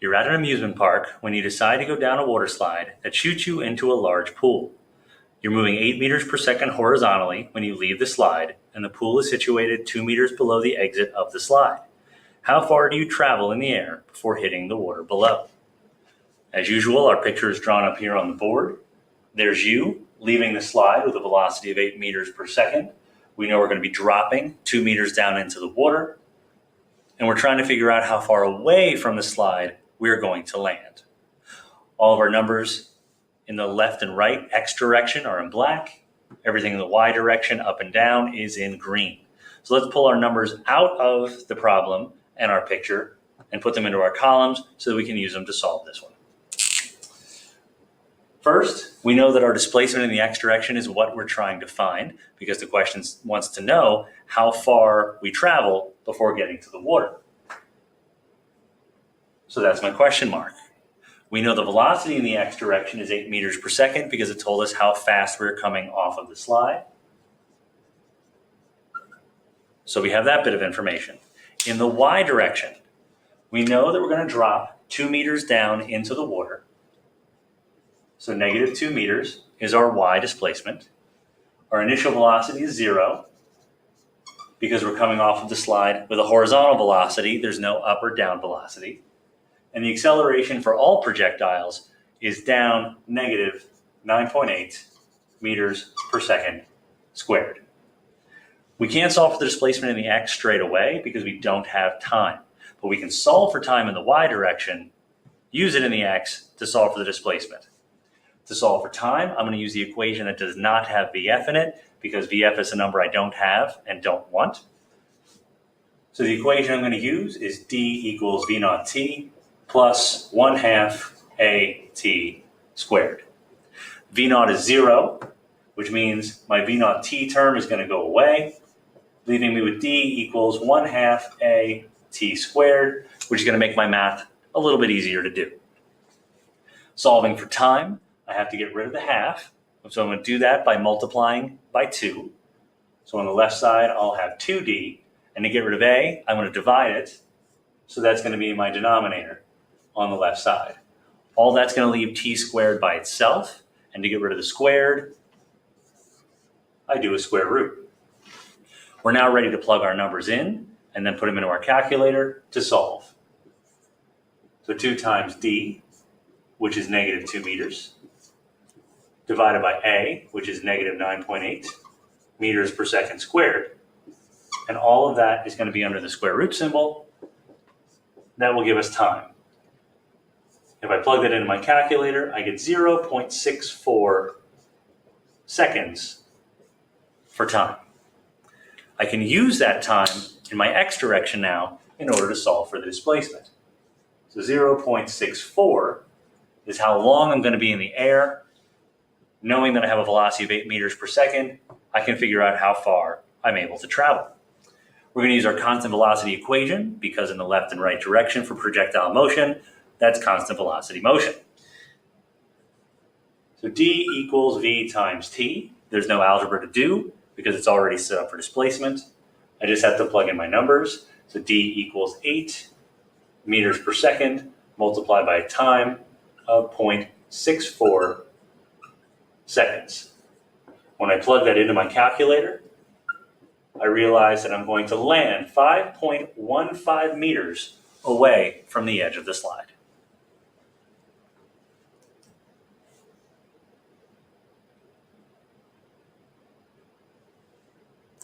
You're at an amusement park when you decide to go down a water slide that shoots you into a large pool. You're moving 8 meters per second horizontally when you leave the slide, and the pool is situated 2 meters below the exit of the slide. How far do you travel in the air before hitting the water below? As usual, our picture is drawn up here on the board. There's you leaving the slide with a velocity of 8 meters per second. We know we're going to be dropping 2 meters down into the water, and we're trying to figure out how far away from the slide we're going to land. All of our numbers in the left and right X direction are in black. Everything in the Y direction, up and down, is in green. So let's pull our numbers out of the problem and our picture and put them into our columns so that we can use them to solve this one. First, we know that our displacement in the X direction is what we're trying to find because the question wants to know how far we travel before getting to the water. So that's my question mark. We know the velocity in the X direction is 8 meters per second because it told us how fast we're coming off of the slide. So we have that bit of information. In the Y direction, we know that we're going to drop 2 meters down into the water. So negative 2 meters is our Y displacement. Our initial velocity is 0 because we're coming off of the slide with a horizontal velocity. There's no up or down velocity. And the acceleration for all projectiles is down negative 9.8 meters per second squared. We can't solve for the displacement in the X straight away because we don't have time. But we can solve for time in the Y direction, use it in the X to solve for the displacement. To solve for time, I'm going to use the equation that does not have VF in it because VF is a number I don't have and don't want. So the equation I'm going to use is D equals V naught T plus 1/2 AT squared. V naught is 0, which means my V naught T term is going to go away, leaving me with D equals 1/2 AT squared, which is going to make my math a little bit easier to do. Solving for time, I have to get rid of the half. So I'm going to do that by multiplying by 2. So on the left side, I'll have 2D. And to get rid of A, I'm going to divide it. So that's going to be my denominator on the left side. All that's going to leave T squared by itself. And to get rid of the squared, I do a square root. We're now ready to plug our numbers in and then put them into our calculator to solve. So 2 times D, which is negative 2 meters, divided by A, which is negative 9.8 meters per second squared. And all of that is going to be under the square root symbol. That will give us time. If I plug that into my calculator, I get 0.64 seconds for time. I can use that time in my X direction now in order to solve for the displacement. So 0.64 is how long I'm going to be in the air. Knowing that I have a velocity of 8 meters per second, I can figure out how far I'm able to travel. We're going to use our constant velocity equation because in the left and right direction for projectile motion, that's constant velocity motion. So D equals V times T. There's no algebra to do because it's already set up for displacement. I just have to plug in my numbers. So D equals 8 meters per second multiplied by a time of 0.64 seconds. When I plug that into my calculator, I realize that I'm going to land 5.15 meters away from the edge of the slide.